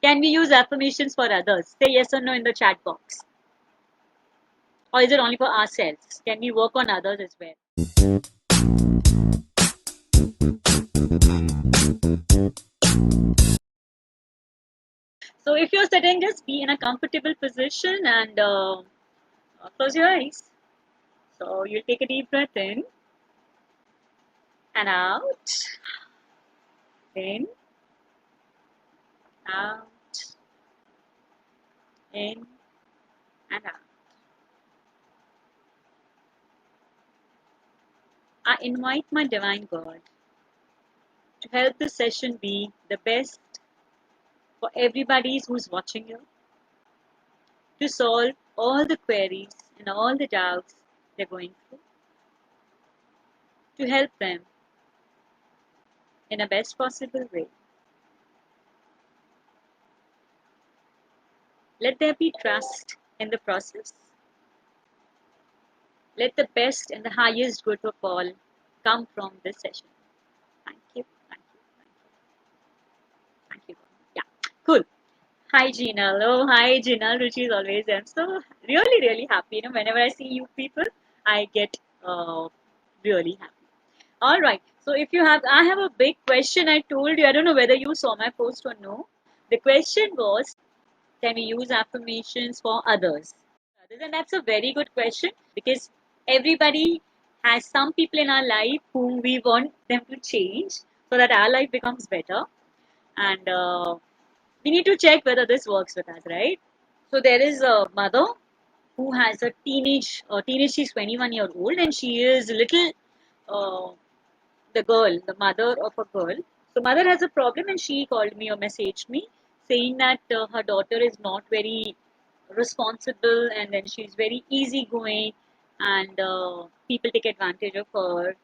Can we use affirmations for others? Say yes or no in the chat box. Or is it only for ourselves? Can we work on others as well? So if you're sitting, just be in a comfortable position and close your eyes. So you'll take a deep breath in and out, in, out, in, and out. I invite my divine God to help this session be the best for everybody who's watching you, to solve all the queries and all the doubts they're going through, to help them in a best possible way. Let there be trust in the process. Let the best and the highest good of all come from this session. Thank you, thank you, thank you, thank you. Yeah, cool. Hi, Jinal. Oh, hi, Jinal. Ruchi is always there. I'm so really happy. Whenever I see you people, I get really happy. All right. So if you have, I have a big question. I told you. I don't know whether you saw my post or no. The question was, can we use affirmations for others? And that's a very good question because everybody has some people in our life whom we want them to change so that our life becomes better. And we need to check whether this works with us, right? So there is a mother who has a teenage, she's 21-year-old and she is little, uh, the girl, the mother of a girl. So mother has a problem and she called me or messaged me saying that her daughter is not very responsible and then she's very easygoing and people take advantage of her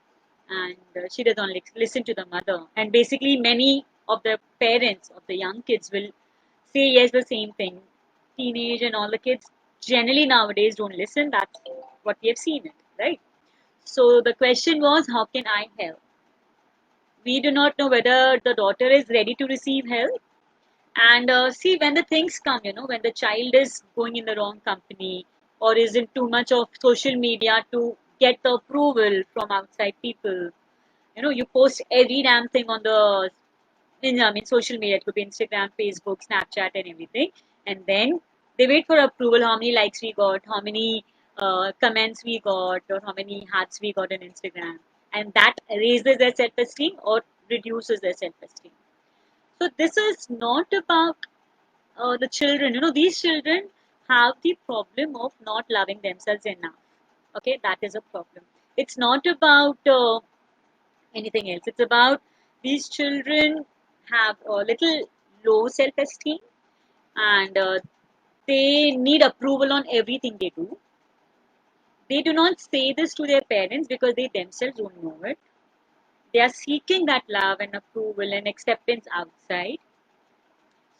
and she doesn't listen to the mother. And basically many of the parents of the young kids will say yes the same thing. Teenage and all the kids generally nowadays don't listen. That's what we have seen it, right? So the question was, how can I help? We do not know whether the daughter is ready to receive help. And see, when the things come, when the child is going in the wrong company or is in too much of social media to get the approval from outside people, you post every damn thing on social media. It could be Instagram, Facebook, Snapchat, and everything. And then they wait for approval. How many likes we got? How many comments we got? Or how many hearts we got on Instagram? And that raises their self-esteem or reduces their self-esteem. So this is not about the children. These children have the problem of not loving themselves enough. Okay, that is a problem. It's not about anything else. It's about these children have a little low self-esteem and they need approval on everything they do. They do not say this to their parents because they themselves don't know it. They are seeking that love and approval and acceptance outside.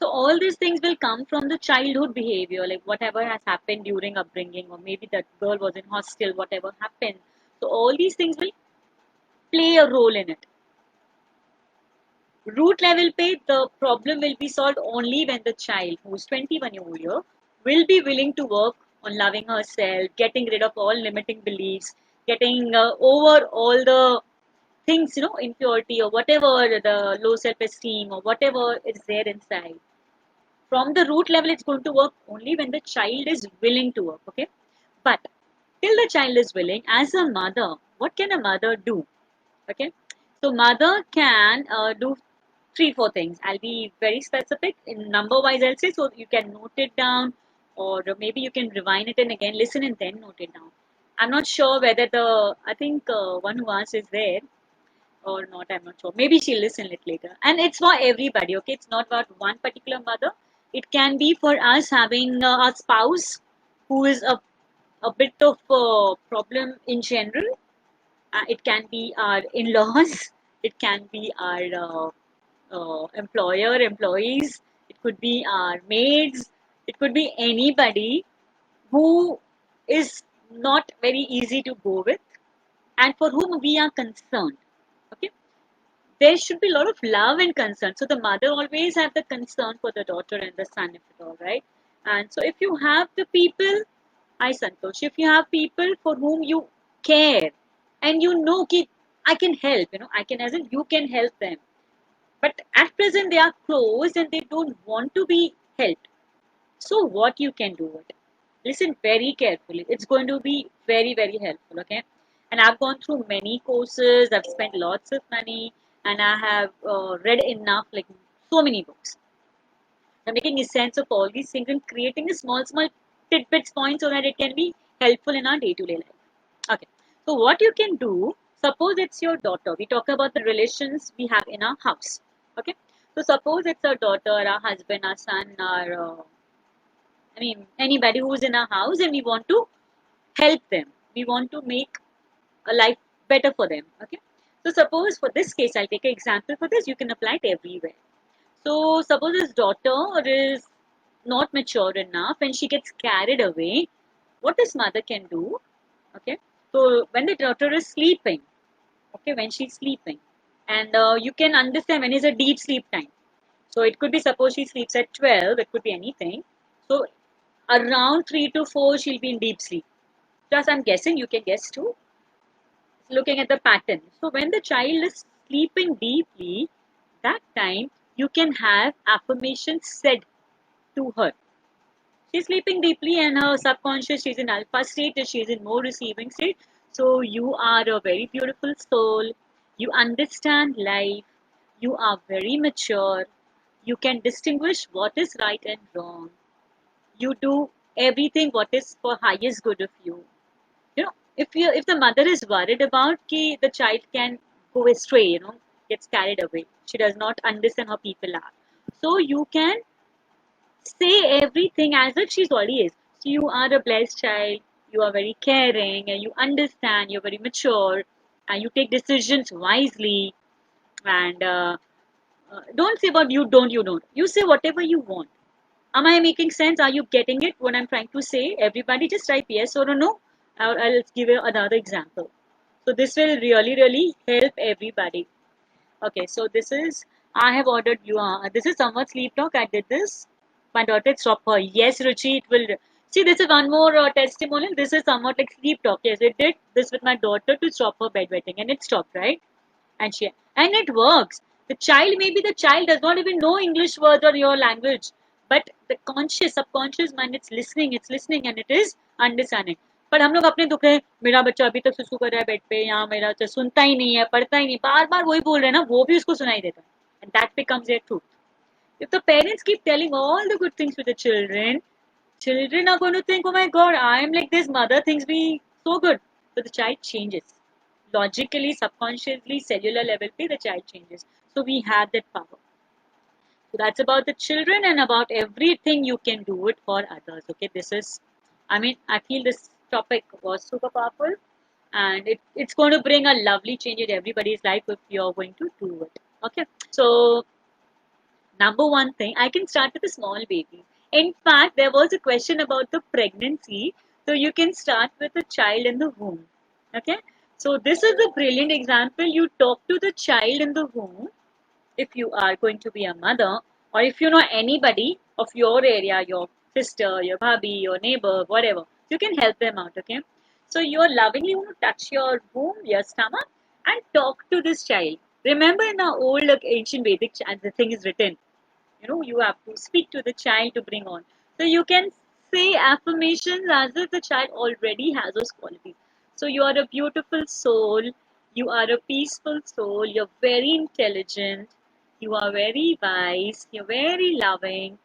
So all these things will come from the childhood behavior, like whatever has happened during upbringing, or maybe that girl was in hostel, whatever happened. So all these things will play a role in it. Root level pay, the problem will be solved only when the child, who is 21 year, will be willing to work on loving herself, getting rid of all limiting beliefs, getting over all the things, impurity or whatever, the low self-esteem or whatever is there inside. From the root level, it's going to work only when the child is willing to work, okay? But till the child is willing, as a mother, what can a mother do? Okay, so mother can do 3-4 things. I'll be very specific in number wise, I'll say, so you can note it down, or maybe you can rewind it and again listen and then note it down. I'm not sure whether I think one who asked is there or not. I'm not sure. Maybe she'll listen it later. And it's for everybody, okay? It's not about one particular mother. It can be for us having a spouse who is a bit of a problem in general. It can be our in-laws. It can be our employer, employees. It could be our maids. It could be anybody who is not very easy to go with and for whom we are concerned. Okay. there should be a lot of love and concern. So the mother always have the concern for the daughter and the son, if at all, right? And so if you have the people, I Santosh, if you have people for whom you care and you know ki, I can help, I can, as in you can help them. But at present they are closed and they don't want to be helped. So what you can do it? Listen very carefully. It's going to be very, very helpful, okay? And I've gone through many courses, I've spent lots of money, and I have read enough, like so many books. I'm making a sense of all these things and creating a small, small tidbits points so that it can be helpful in our day-to-day life. Okay. So what you can do, suppose it's your daughter. We talk about the relations we have in our house. Okay. So suppose it's our daughter, our husband, our son, anybody who's in our house and we want to help them. We want to make a life better for them. Okay. So suppose for this case, I'll take an example for this. You can apply it everywhere. So suppose his daughter is not mature enough and she gets carried away. What this mother can do? Okay. So when the daughter is sleeping, okay, when she's sleeping, and you can understand when is a deep sleep time. So it could be suppose she sleeps at 12. It could be anything. So around 3 to 4 she'll be in deep sleep. Just I'm guessing, you can guess too, looking at the pattern. So when the child is sleeping deeply, that time you can have affirmations said to her. She's sleeping deeply and her subconscious, she's in alpha state, she's in more receiving state. So you are a very beautiful soul. You understand life. You are very mature. You can distinguish what is right and wrong. You do everything what is for highest good of you. If the mother is worried about ki the child can go astray, gets carried away, she does not understand how people are, so you can say everything as if she's already is. So you are a blessed child, you are very caring and you understand, you're very mature and you take decisions wisely, and don't say about you say whatever you want. Am I making sense? Are you getting it? What I'm trying to say? Everybody just type yes or no. I'll give you another example. So this will really, really help everybody. Okay, so this is, I have ordered you. This is somewhat sleep talk. I did this. My daughter stopped her. Yes, Ruchi, it will. See, this is one more testimonial. This is somewhat like sleep talk. Yes, it did this with my daughter to stop her bedwetting, and it stopped, right? And it works. The child, maybe the child does not even know English words or your language, but the conscious subconscious mind, it's listening and it is understanding. पर हम लोग अपने दुख है, मेरा बच्चा अभी तक सुसु कर रहा है बेड पे, यहाँ मेरा बच्चा सुनता ही नहीं है, पढ़ता ही नहीं, बार बार वही बोल रहे हैं ना, वो भी उसको सुनाई देता है. And that becomes their truth. If the parents keep telling all the good things to the children, children are going to think, oh my god, I am like this, mother thinks me so good. So the child changes. Logically, subconsciously, cellular level, the child changes. So we have that power. So that's about the children and about everything you can do it for others. Okay, this is, I feel this topic was super powerful and it's going to bring a lovely change in everybody's life if you're going to do it. Okay, so number one thing, I can start with a small baby. In fact, there was a question about the pregnancy. So you can start with a child in the womb. Okay. So this is a brilliant example. You talk to the child in the womb if you are going to be a mother, or if you know anybody of your area, your sister, your bhabhi, your neighbor, whatever, you can help them out. Okay. So you're lovingly going to touch your womb, your stomach, and talk to this child. Remember in the old ancient Vedic, the thing is written, you have to speak to the child to bring on. So you can say affirmations as if the child already has those qualities. So you are a beautiful soul, you are a peaceful soul, you're very intelligent, you are very wise, you're very loving,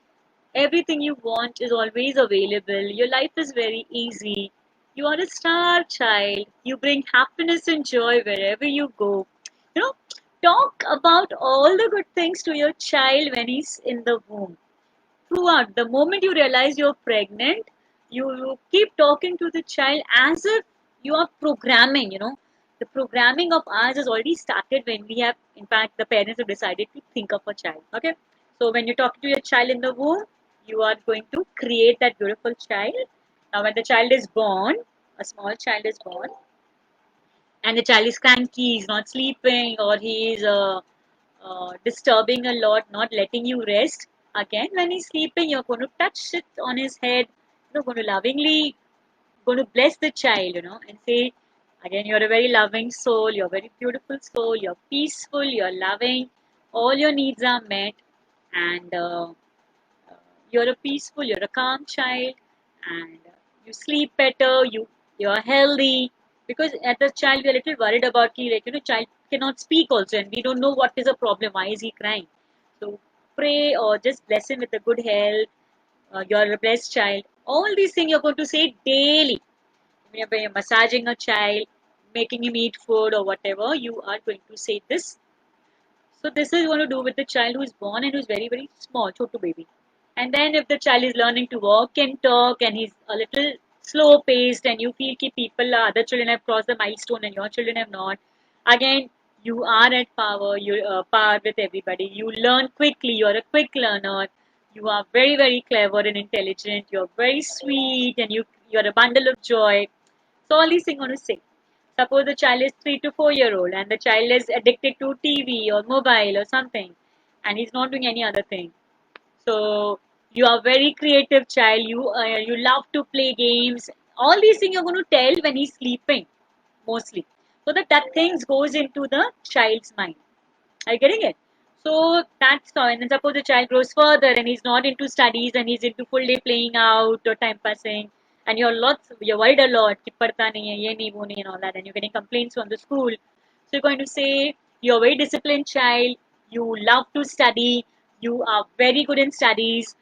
everything you want is always available, your life is very easy, you are a star child, you bring happiness and joy wherever you go. you know Talk about all the good things to your child when he's in the womb. Throughout, the moment you realize you're pregnant, you keep talking to the child as if you are programming. The programming of ours has already started when we have, in fact, the parents have decided to think of a child. Okay, so when you talk to your child in the womb, you are going to create that beautiful child. Now, when the child is born, a small child is born, and the child is cranky, he's not sleeping, or he is disturbing a lot, not letting you rest. Again, when he's sleeping, you're going to touch it on his head. You're going to lovingly going to bless the child, and say, again, you're a very loving soul, you're a very beautiful soul, you're peaceful, you're loving, all your needs are met, and you're a peaceful, you're a calm child, and you sleep better, you're healthy. Because as a child, we're a little worried about ki, like, child cannot speak also, and we don't know what is the problem, why is he crying. So pray or just bless him with a good health. You're a blessed child. All these things you're going to say daily. Whenever you're massaging a child, making him eat food or whatever, you are going to say this. So this is going to do with the child who is born and who is very, very small, chotu baby. And then if the child is learning to walk and talk and he's a little slow paced and you feel that people, other children have crossed the milestone and your children have not, again, you are at power, you par with everybody. You learn quickly, you're a quick learner. You are very, very clever and intelligent. You're very sweet and you're a bundle of joy. So all these things I want to say. Suppose the child is 3 to 4 year old and the child is addicted to TV or mobile or something, and he's not doing any other thing. So you are very creative child. You love to play games. All these things you're going to tell when he's sleeping, mostly, so that things goes into the child's mind. Are you getting it? So that's how. And then suppose the child grows further and he's not into studies and he's into full day playing out or time passing, and you're worried a lot, कि पढ़ता नहीं है, ये नहीं, वो नहीं, and all that, and you're getting complaints from the school. So you're going to say you're a very disciplined child. You love to study. You are very good in studies,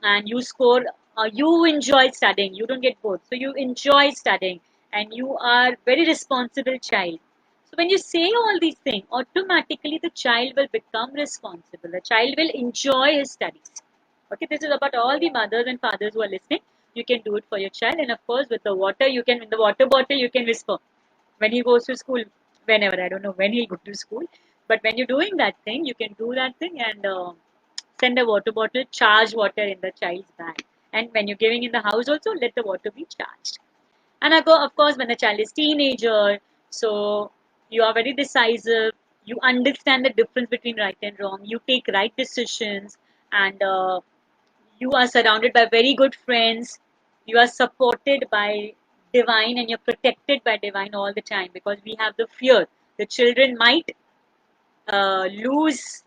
and you score. You enjoy studying. You don't get bored. So you enjoy studying, and you are very responsible child. So when you say all these things, automatically the child will become responsible. The child will enjoy his studies. Okay, this is about all the mothers and fathers who are listening. You can do it for your child, and of course, with the water, you can, in the water bottle, you can whisper when he goes to school, whenever. I don't know when he'll go to school, but when you're doing that thing, you can do that thing and send a water bottle, charge water in the child's bag. And when you're giving in the house, also let the water be charged. And of course, when the child is teenager, so you are very decisive. You understand the difference between right and wrong. You take right decisions, and you are surrounded by very good friends. You are supported by divine, and you're protected by divine all the time because we have the fear. The children might lose.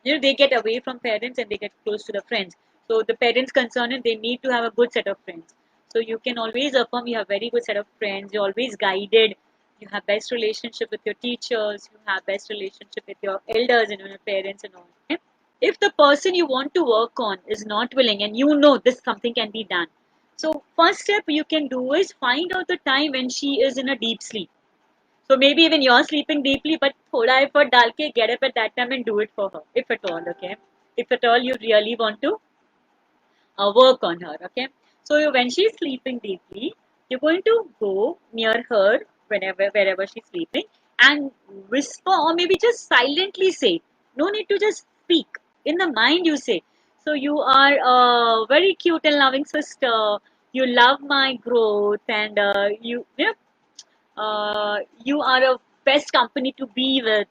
They get away from parents and they get close to the friends. So the parents concerned, they need to have a good set of friends. So you can always affirm you have very good set of friends. You're always guided. You have best relationship with your teachers. You have best relationship with your elders and your parents and all. Okay? If the person you want to work on is not willing and you know this something can be done. So first step you can do is find out the time when she is in a deep sleep. So maybe even you're sleeping deeply, but thoda effort dal ke get up at that time and do it for her, if at all, okay? If at all you really want to work on her, okay? So when she's sleeping deeply, you're going to go near her wherever she's sleeping and whisper or maybe just silently say. No need to just speak. In the mind you say. So you are a very cute and loving sister. You love my growth and you are a best company to be with,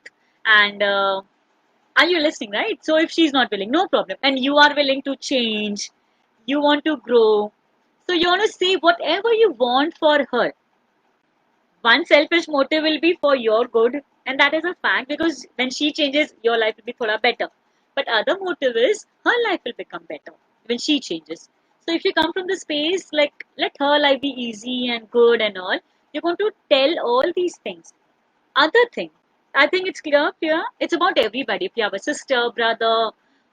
and are you listening, right? So if she's not willing, no problem, and you are willing to change, you want to grow, so you want to say whatever you want for her. One selfish motive will be for your good, and that is a fact, because when she changes your life will be thoda better, but other motive is her life will become better when she changes. So if you come from the space like let her life be easy and good and all, you're going to tell all these things. Other thing, I think it's clear. It's about everybody. If you have a sister, brother,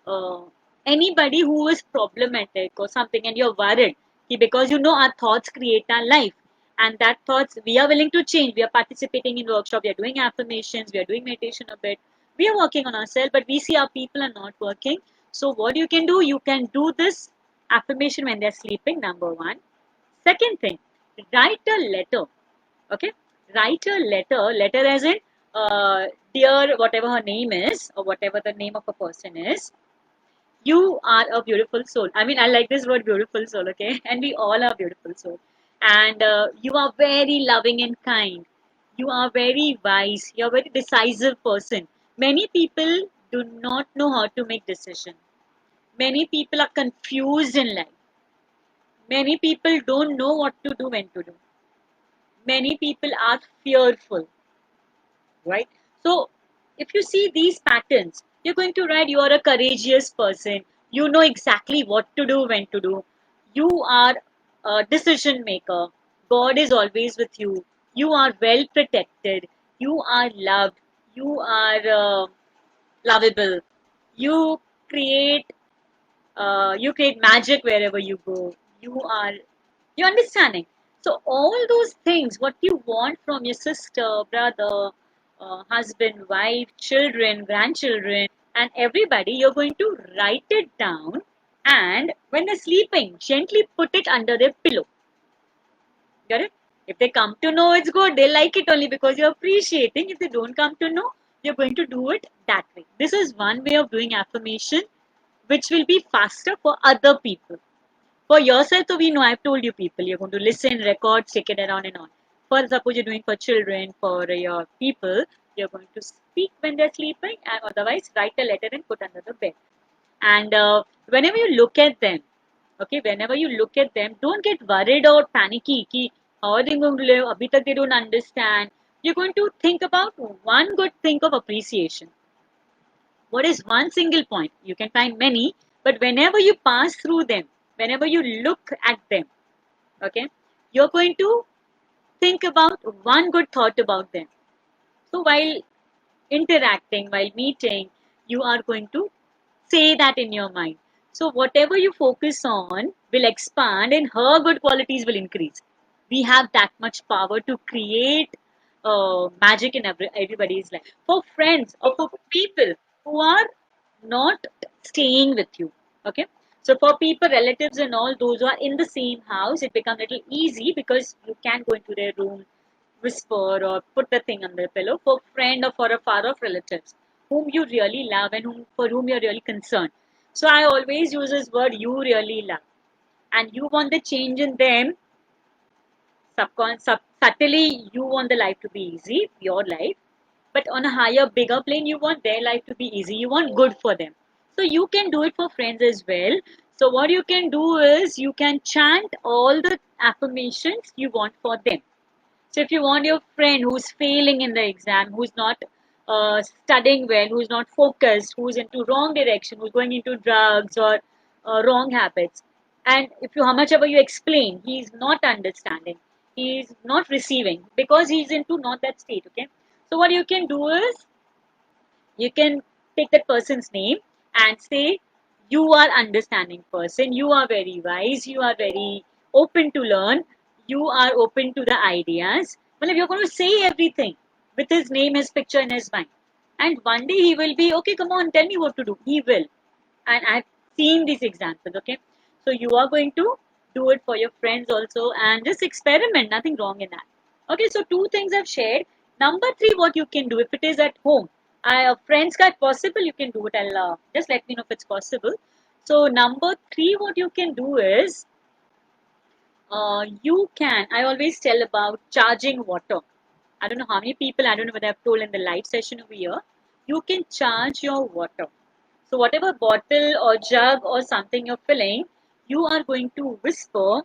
uh, anybody who is problematic or something, and you're worried, because you know our thoughts create our life, and that thoughts we are willing to change. We are participating in workshop. We are doing affirmations. We are doing meditation a bit. We are working on ourselves, but we see our people are not working. So what you can do? You can do this affirmation when they're sleeping. Number one. Second thing, write a letter. Okay, write a letter as in dear whatever her name is or whatever the name of a person is, you are a beautiful soul. I mean, I like this word beautiful soul, okay? And we all are beautiful soul. And you are very loving and kind. You are very wise. You're a very decisive person. Many people do not know how to make decisions. Many people are confused in life. Many people don't know what to do, when to do. Many people are fearful, right? So, if you see these patterns, you're going to write you are a courageous person. You know exactly what to do, when to do. You are a decision maker. God is always with you. You are well protected. You are loved. You are lovable. You create you create magic wherever you go. You're understanding. So all those things, what you want from your sister, brother, husband, wife, children, grandchildren, and everybody, you're going to write it down. And when they're sleeping, gently put it under their pillow. Get it? If they come to know, it's good. They like it only because you're appreciating. If they don't come to know, you're going to do it that way. This is one way of doing affirmation, which will be faster for other people. For yourself, so we know I've told you people, you're going to listen, record, check it around and on. For suppose you're doing for children, for your people, you're going to speak when they're sleeping, and otherwise write a letter and put under the bed. And whenever you look at them, okay, whenever you look at them, don't get worried or panicky. Ki, how are they going to live? Abhi tak they don't understand. You're going to think about one good thing of appreciation. What is one single point? You can find many, but whenever you pass through them, whenever you look at them, okay, you're going to think about one good thought about them. So while interacting, while meeting, you are going to say that in your mind. So whatever you focus on will expand and her good qualities will increase. We have that much power to create magic in everybody's life. For friends or for people who are not staying with you. Okay. So for people, relatives and all those who are in the same house, it becomes a little easy because you can go into their room, whisper or put the thing on the pillow. For friend or for a far off relatives whom you really love and for whom you're really concerned. So I always use this word you really love. And you want the change in them subtly you want the life to be easy, your life, but on a higher, bigger plane, you want their life to be easy. You want good for them. So you can do it for friends as well. So what you can do is you can chant all the affirmations you want for them. So if you want your friend who's failing in the exam, who's not studying well, who's not focused, who's into wrong direction, who's going into drugs or wrong habits, and if you how much ever you explain, he's not understanding, he's not receiving because he's into not that state. Okay, so what you can do is you can take that person's name and say you are understanding person, you are very wise, you are very open to learn, you are open to the ideas. Well, you're going to say everything with his name, his picture in his mind, and one day he will be okay, come on, tell me what to do, he will. And I've seen these examples. Okay, so you are going to do it for your friends also and just experiment, nothing wrong in that. Okay, so two things I've shared. Number three, what you can do if it is at home. Friends got possible, you can do it. I'll just let me know if it's possible. So number three, what you can do is you can. I always tell about charging water. I don't know how many people. I don't know whether I've told in the live session over here. You can charge your water. So whatever bottle or jug or something you're filling, you are going to whisper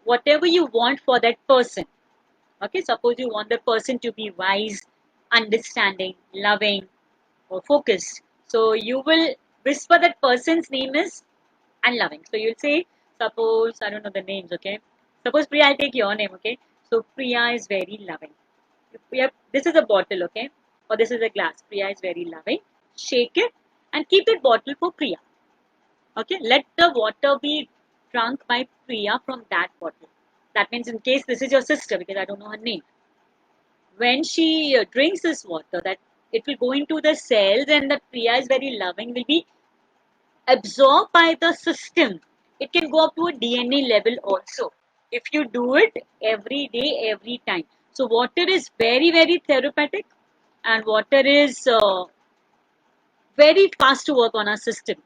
whatever you want for that person. Okay, suppose you want the person to be wise, understanding, loving, or focused. So you will whisper that person's name is and loving. So you'll say, suppose, I don't know the names, okay? Suppose Priya, I'll take your name, okay? So Priya is very loving. This is a bottle, okay? Or this is a glass. Priya is very loving. Shake it and keep that bottle for Priya. Okay, let the water be drunk by Priya from that bottle. That means in case this is your sister, because I don't know her name, when she drinks this water, that it will go into the cells and that Priya is very loving will be absorbed by the system. It can go up to a DNA level also. If you do it every day, every time. So water is very, very therapeutic and water is very fast to work on our system.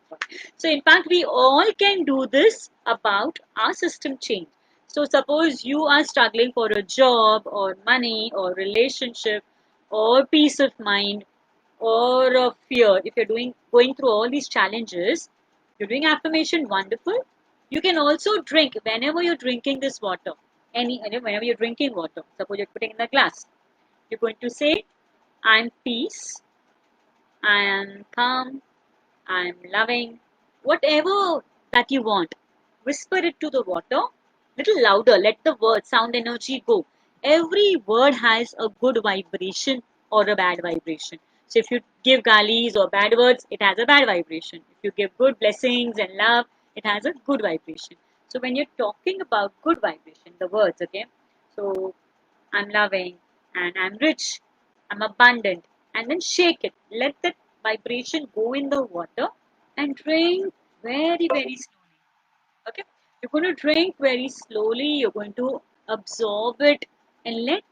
So in fact, we all can do this about our system change. So suppose you are struggling for a job or money or relationship or peace of mind or fear, if you're going through all these challenges, you're doing affirmation, wonderful. You can also drink whenever you're drinking this water. Whenever you're drinking water, suppose you're putting in the glass, you're going to say, I'm peace, I am calm, I'm loving, whatever that you want. Whisper it to the water, little louder, let the word, sound energy go. Every word has a good vibration or a bad vibration. So if you give galis or bad words, it has a bad vibration. If you give good blessings and love, it has a good vibration. So when you're talking about good vibration, the words, okay? So I'm loving and I'm rich, I'm abundant, and then shake it. Let that vibration go in the water and drink very, very slowly. Okay, you're going to drink very slowly, you're going to absorb it and let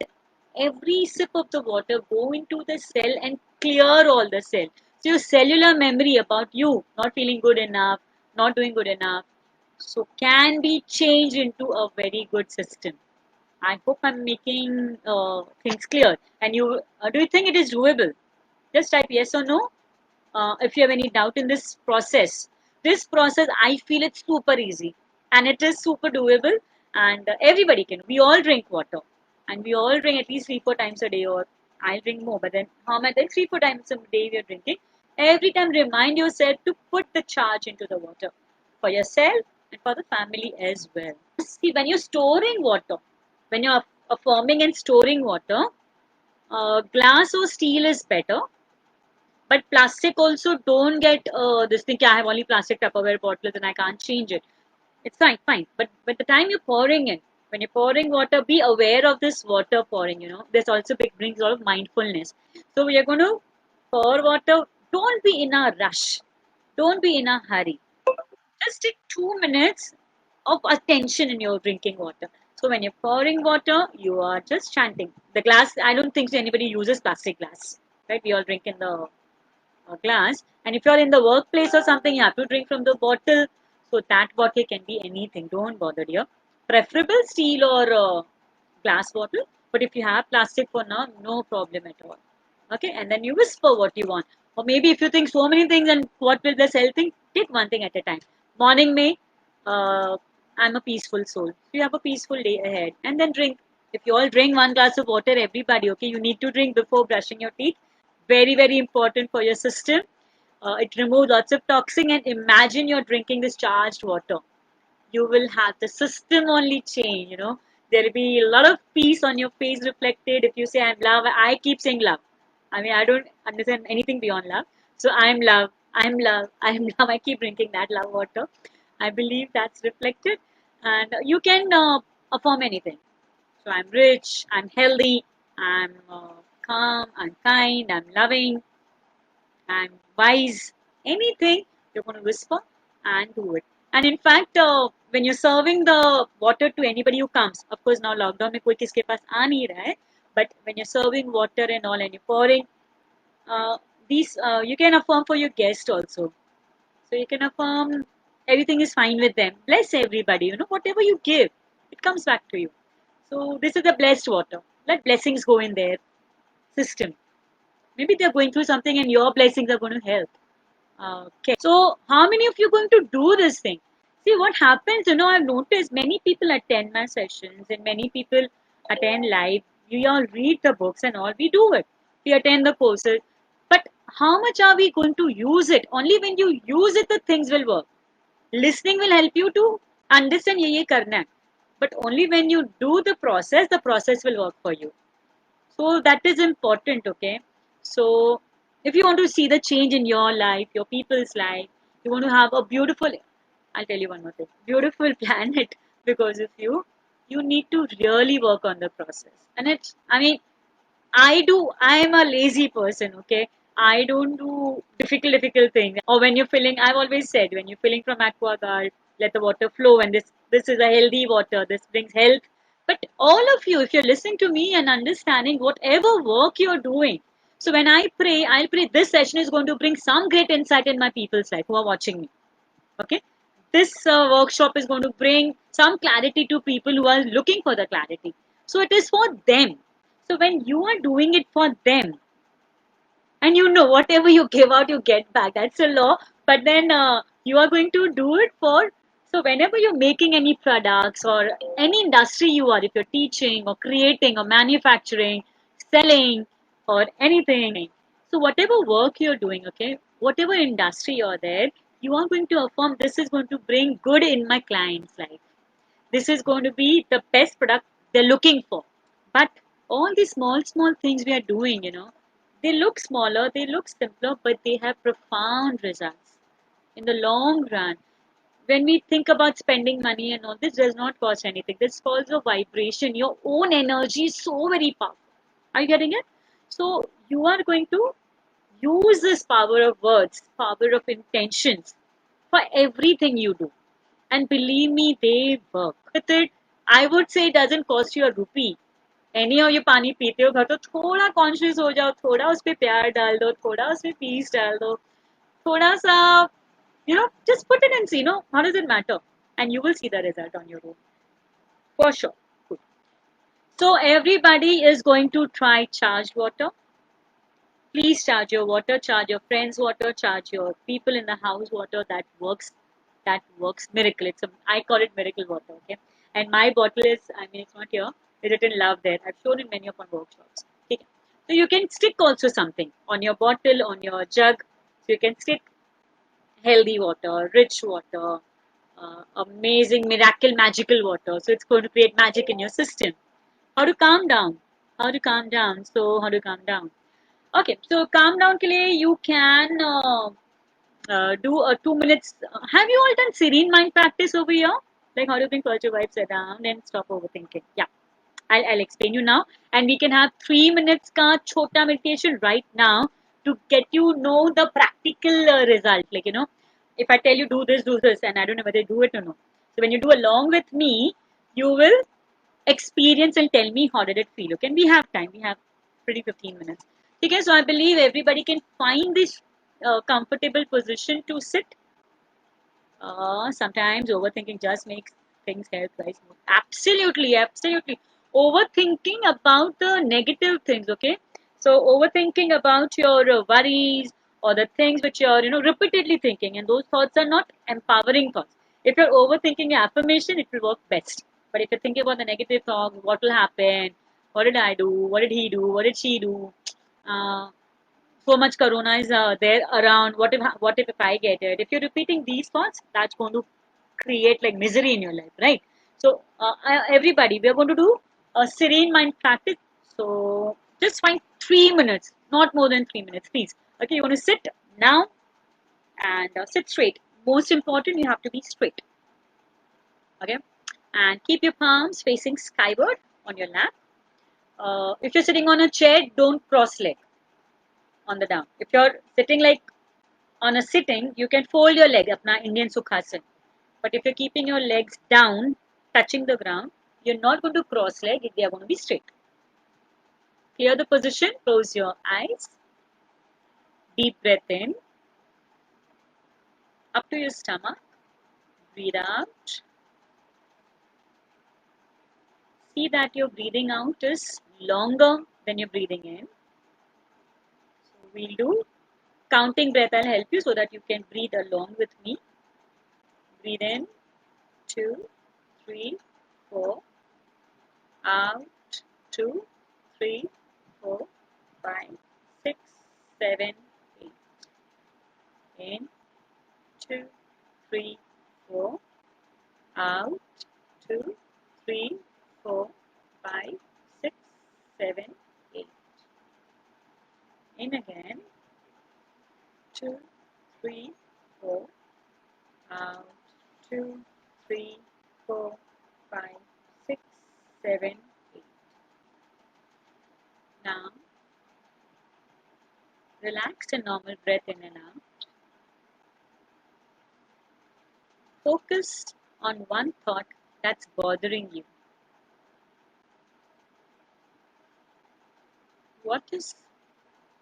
every sip of the water go into the cell and clear all the cell. So your cellular memory about you not feeling good enough, not doing good enough, so can be changed into a very good system. I hope I'm making things clear. And you do you think it is doable? Just type yes or no. If you have any doubt in this process, I feel it's super easy and it is super doable. And everybody can. We all drink water, and we all drink at least 3-4 times a day, or I'll drink more. But then, how many 3-4 times a day we are drinking? Every time, remind yourself to put the charge into the water for yourself and for the family as well. See, when you're storing water, when you're forming and storing water, glass or steel is better, but plastic also don't get this thing. I have only plastic Tupperware bottles and I can't change it. It's fine, fine. But by the time you're pouring in, when you're pouring water, be aware of this water pouring. This also brings a lot of mindfulness. So we are going to pour water. Don't be in a rush. Don't be in a hurry. Just take 2 minutes of attention in your drinking water. So when you're pouring water, you are just chanting. The glass, I don't think anybody uses plastic glass, right? We all drink in the glass. And if you're in the workplace or something, you have to drink from the bottle. So that bottle can be anything. Don't bother, dear. Preferable steel or glass bottle. But if you have plastic for now, no problem at all. Okay, and then you whisper what you want. Or maybe if you think so many things and what will the cell think, take one thing at a time. Morning may, uh, I'm a peaceful soul. So you have a peaceful day ahead. And then drink. If you all drink 1 glass of water, everybody, okay, you need to drink before brushing your teeth. Very, very important for your system. It removes lots of toxin, and imagine you're drinking this charged water. You will have the system only change. There will be a lot of peace on your face reflected. If you say I'm love, I keep saying love. I mean, I don't understand anything beyond love. So I'm love, I'm love, I'm love. I keep drinking that love water. I believe that's reflected. And you can affirm anything. So I'm rich, I'm healthy, I'm calm, I'm kind, I'm loving, I'm wise. Anything you're going to whisper and do it. And in fact, when you're serving the water to anybody who comes, of course now lockdown में कोई किसके पास आ नहीं रहा है, but when you're serving water and all and you're pouring, uh, these you can affirm for your guest also. So you can affirm everything is fine with them. Bless everybody. Whatever you give, it comes back to you. So this is the blessed water. Let blessings go in their system. Maybe they're going through something and your blessings are going to help. Okay. So how many of you are going to do this thing? See what happens, I've noticed many people attend my sessions and many people attend live. We all read the books and all. We do it. We attend the courses. But how much are we going to use it? Only when you use it, the things will work. Listening will help you to understand ye karna hai. But only when you do the process will work for you. So that is important, okay? So if you want to see the change in your life, your people's life, you want to have a beautiful, I'll tell you one more thing, beautiful planet because of you need to really work on the process. And I am a lazy person, okay? I don't do difficult things. Or when you're filling, I've always said, when you're filling from AquaGuard, let the water flow. And this is a healthy water. This brings health. But all of you, if you're listening to me and understanding whatever work you're doing, so when I pray, I'll pray this session is going to bring some great insight in my people's life who are watching me. Okay? This workshop is going to bring some clarity to people who are looking for the clarity. So it is for them. So when you are doing it for them, And you know, whatever you give out, you get back. That's a law. But then you are going to do it for. So whenever you're making any products or any industry you are, if you're teaching or creating or manufacturing, selling or anything, so whatever work you're doing, okay, whatever industry you're there, you are going to affirm this is going to bring good in my client's life. This is going to be the best product they're looking for. But all these small things we are doing, they look smaller, they look simpler, but they have profound results in the long run. When we think about spending money and all, this does not cost anything. This calls a vibration. Your own energy is so very powerful. Are you getting it? So you are going to use this power of words, power of intentions for everything you do. And believe me, they work. With it, I would say it doesn't cost you a rupee. Any और ये पानी पीते हो घर तो थोड़ा conscious हो जाओ, थोड़ा उस पर प्यार डाल दो, थोड़ा उसमें पीस डाल दो, थोड़ा सा just put it and see, how does it matter? And you will see the result on your own. For sure. Good. So everybody is going to try charged water. Please charge your water, charge your friends' water, charge your people in the house water. That works. That works. Miracle. I call it miracle water. Okay. And my bottle is, I mean, it's not here. It's written love there. I've shown in many of my workshops. Okay. So you can stick also something on your bottle, on your jug. So you can stick healthy water, rich water, amazing, miracle, magical water. So it's going to create magic in your system. How to calm down? How to calm down? So how to calm down? Okay, so calm down ke liye you can do a 2 minutes. Have you all done serene mind practice over here? Like how do you bring your vibes down and stop overthinking? Yeah, I'll explain you now. And we can have 3 minutes ka chota meditation right now to get the practical result. Like, if I tell you do this, and I don't know whether you do it or not. So when you do along with me, you will experience and tell me how did it feel. Okay, and we have time. We have pretty 15 minutes. Okay, so I believe everybody can find this comfortable position to sit. Sometimes overthinking just makes things help guys. Absolutely, absolutely. Overthinking about the negative things, okay? So overthinking about your worries or the things which you're, repeatedly thinking, and those thoughts are not empowering thoughts. If you're overthinking affirmation, it will work best. But if you're thinking about the negative thoughts, what will happen? What did I do? What did he do? What did she do? Uh, so much corona is there around. What if I get it? If you're repeating these thoughts, that's going to create like misery in your life, right? So everybody, we are going to do a serene mind practice. So just find 3 minutes, not more than 3 minutes, please. Okay, you want to sit now and sit straight. Most important, you have to be straight. Okay, and keep your palms facing skyward on your lap. If you're sitting on a chair, don't cross leg on the down. If you're sitting like on a sitting, you can fold your leg, apna Indian Sukhasana. But if you're keeping your legs down, touching the ground, you're not going to cross leg, they are going to be straight. Clear the position, close your eyes, deep breath in, up to your stomach, breathe out. See that your breathing out is longer than your breathing in. So we'll do counting breath, I'll help you so that you can breathe along with me. Breathe in, 2, 3, 4. Out, 2, 3, 4, 5, 6, 7, 8. In, 2, 3, 4. Out, 2, 3, 4, 5, 6, 7, 8. In again, 2, 3, 4. Out, 2, 3, 4, 5, 6, 7, 8. Now, relax a normal breath in and out. Focus on one thought that's bothering you. What is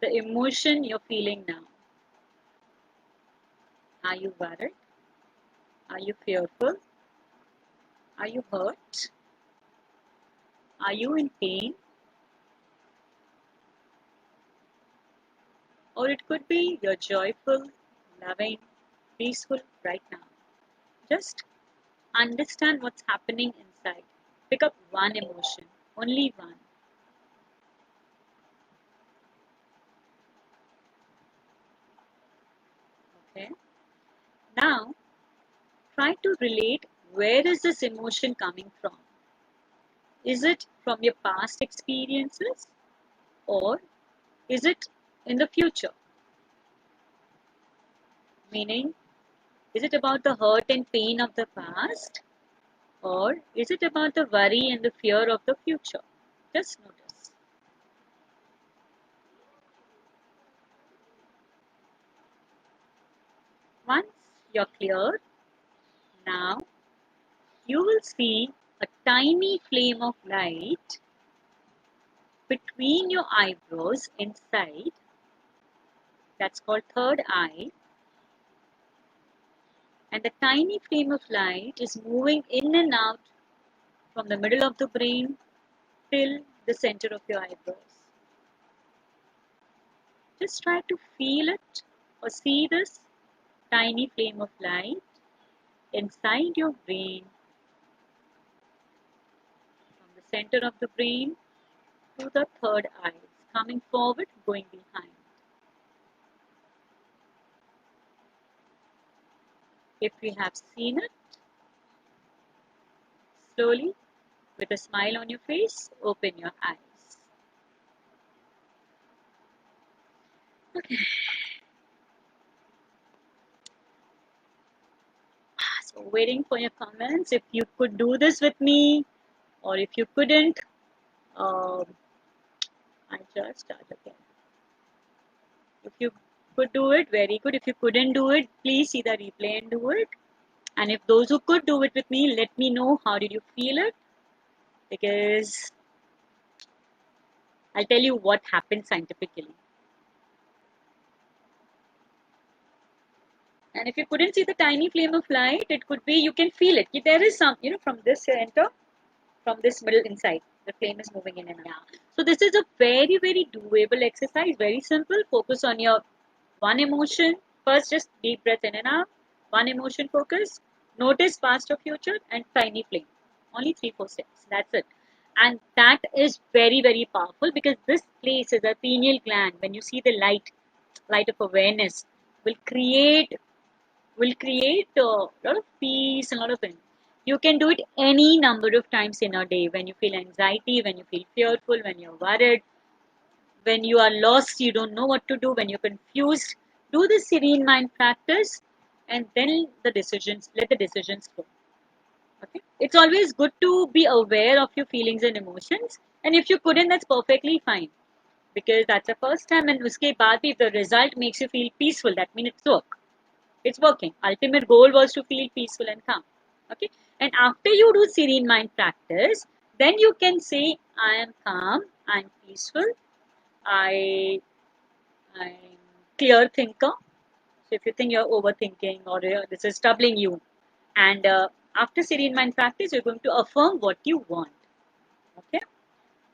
the emotion you're feeling now? Are you worried? Are you fearful? Are you hurt? Are you in pain? or it could be you're joyful, loving, peaceful right now. Just understand what's happening inside. Pick up one emotion, only one. Okay. Now try to relate, where is this emotion coming from? Is it from your past experiences, or is it in the future? Meaning, is it about the hurt and pain of the past, or is it about the worry and the fear of the future? Just notice. Once you're clear, now you will see a tiny flame of light between your eyebrows inside. That's called third eye. And the tiny flame of light is moving in and out from the middle of the brain till the center of your eyebrows. Just try to feel it or see this tiny flame of light inside your brain, from the center of the brain to the third eye, coming forward, going behind. If you have seen it, slowly, with a smile on your face, open your eyes. Okay. So waiting for your comments. If you could do this with me, or if you couldn't, um, I just start again. If you could do it, very good. If you couldn't do it, please see the replay and do it. And if those who could do it with me, let me know how did you feel it, because I'll tell you what happened scientifically. And if you couldn't see the tiny flame of light, it could be you can feel it. There is some, from this center, from this middle inside, the flame is moving in and out. So this is a very, very doable exercise, very simple. Focus on your one emotion. First, just deep breath in and out. One emotion focus. Notice past or future and tiny flame. Only 3-4 steps. That's it. And that is very, very powerful, because this place is a pineal gland. When you see the light of awareness, will create a lot of peace and a lot of things. You can do it any number of times in a day, when you feel anxiety, when you feel fearful, when you're worried, when you are lost, you don't know what to do, when you're confused. Do the serene mind practice, and then let the decisions flow. Okay? It's always good to be aware of your feelings and emotions. And if you couldn't, that's perfectly fine, because that's the first time. And uske baad bhi, if the result makes you feel peaceful, that means it's working. Ultimate goal was to feel peaceful and calm. Okay. And after you do serene mind practice, then you can say, I am calm, I am peaceful, I'm clear thinker. So if you think you're overthinking, or this is troubling you, and after serene mind practice, you're going to affirm what you want. Okay.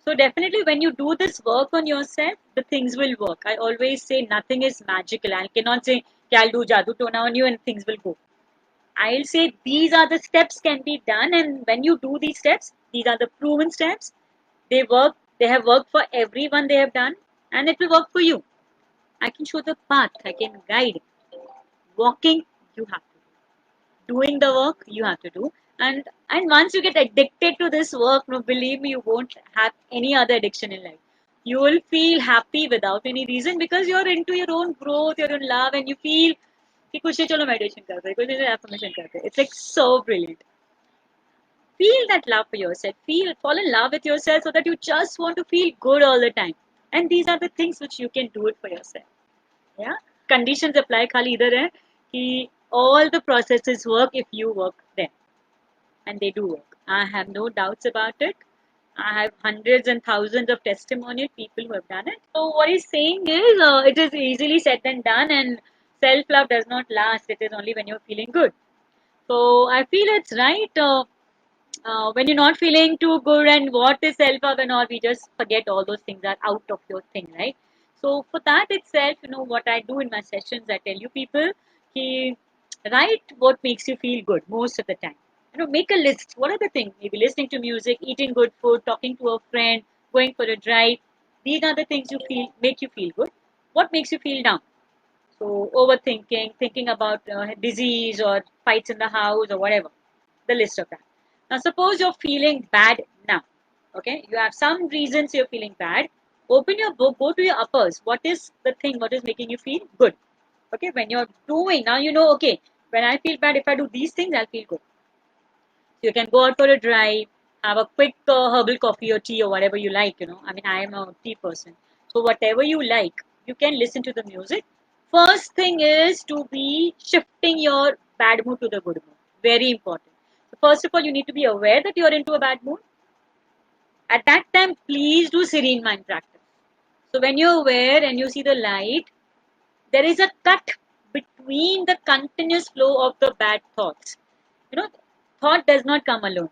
So definitely, when you do this work on yourself, the things will work. I always say nothing is magical. I cannot say, I'll do Jadoo Tona on you and things will go. I'll say these are the steps can be done, and when you do these steps, these are the proven steps. They work. They have worked for everyone they have done, and it will work for you. I can show the path. I can guide. Walking, you have to do. Doing the work, you have to do. And once you get addicted to this work, no, believe me, you won't have any other addiction in life. You will feel happy without any reason, because you're into your own growth, your own love, and you feel कि कुछ नहीं चलो meditation करते हैं, कुछ नहीं affirmation करते हैं. It's like so brilliant. Feel that love for yourself. Fall in love with yourself, so that you just want to feel good all the time. And these are the things which you can do it for yourself. Yeah. Conditions apply. खाली इधर है कि all the processes work if you work them, and they do work. I have no doubts about it. I have hundreds and thousands of testimonial people who have done it. So what he's saying is, it is easily said than done, and self-love does not last. It is only when you're feeling good. So I feel it's right. When you're not feeling too good, and what is self-love and all, we just forget all those things are out of your thing, right? So for that itself, what I do in my sessions, I tell you people, ki, write what makes you feel good most of the time. Make a list. What are the things? Maybe listening to music, eating good food, talking to a friend, going for a drive. These are the things you feel make you feel good. What makes you feel down? So overthinking, thinking about disease or fights in the house or whatever. The list of that. Now suppose you're feeling bad now. Okay, you have some reasons you're feeling bad. Open your book, go to your uppers. What is the thing? What is making you feel good? Okay, when you're doing now, okay, when I feel bad, if I do these things, I'll feel good. So you can go out for a drive, have a quick herbal coffee or tea or whatever you like. I mean, I am a tea person. So whatever you like, you can listen to the music. First thing is to be shifting your bad mood to the good mood. Very important. So first of all, you need to be aware that you're into a bad mood. At that time, please do serene mind practice. So when you're aware and you see the light, there is a cut between the continuous flow of the bad thoughts. You know, thought does not come alone.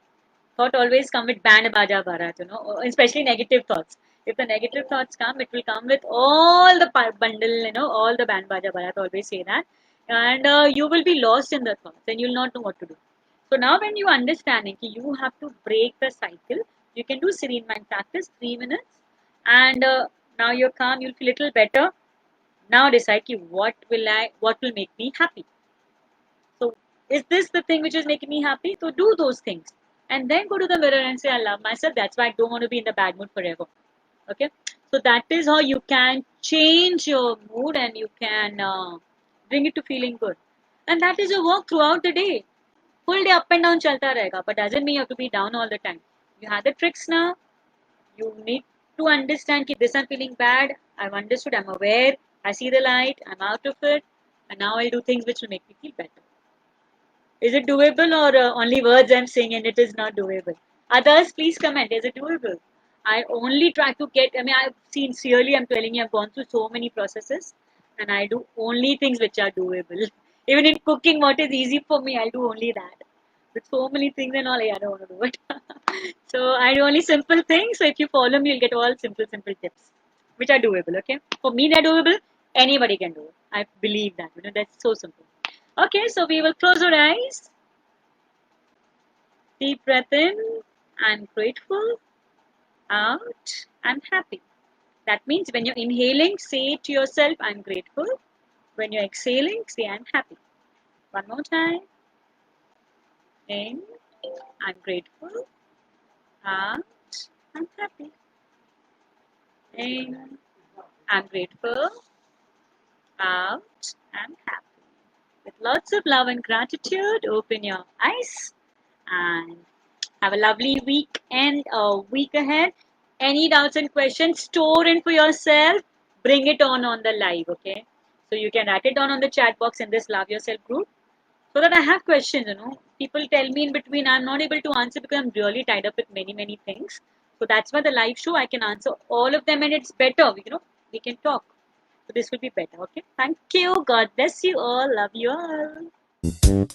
Thought always come with band baja barat, especially negative thoughts. If the negative thoughts come, it will come with all the bundle, all the band baja barat, always say that. And you will be lost in the thoughts and you'll not know what to do. So now when you understanding you have to break the cycle, you can do serene mind practice 3 minutes, and now you're calm, you'll feel a little better. Now decide what will make me happy. So is this the thing which is making me happy? So do those things. And then go to the mirror and say, I love myself. That's why I don't want to be in the bad mood forever. Okay. So that is how you can change your mood and you can bring it to feeling good. And that is your work throughout the day. Full day up and down chalta rahega, but doesn't mean you have to be down all the time. You have the tricks now. You need to understand that this I'm feeling bad. I've understood. I'm aware. I see the light. I'm out of it. And now I'll do things which will make me feel better. Is it doable or only words I'm saying and it is not doable? Others, please comment. Is it doable? I only try to I've sincerely, I'm telling you, I've gone through so many processes and I do only things which are doable. Even in cooking, what is easy for me, I'll do only that. With so many things and all, I don't want to do it. So I do only simple things. So if you follow me, you'll get all simple tips which are doable. Okay. For me, they're doable. Anybody can do it. I believe that. That's so simple. Okay, so we will close our eyes. Deep breath in. I'm grateful. Out. I'm happy. That means when you're inhaling, say to yourself, I'm grateful. When you're exhaling, say, I'm happy. One more time. In. I'm grateful. Out. I'm happy. In. I'm grateful. Out. I'm happy. With lots of love and gratitude, open your eyes and have a lovely week and a week ahead. Any doubts and questions, store in for yourself. Bring it on the live, okay? So you can write it down on the chat box in this Love Yourself group. So that I have questions. People tell me in between I'm not able to answer because I'm really tied up with many things. So that's why the live show I can answer all of them and it's better. We can talk. So this will be better, okay? Thank you. God bless you all. Love you all.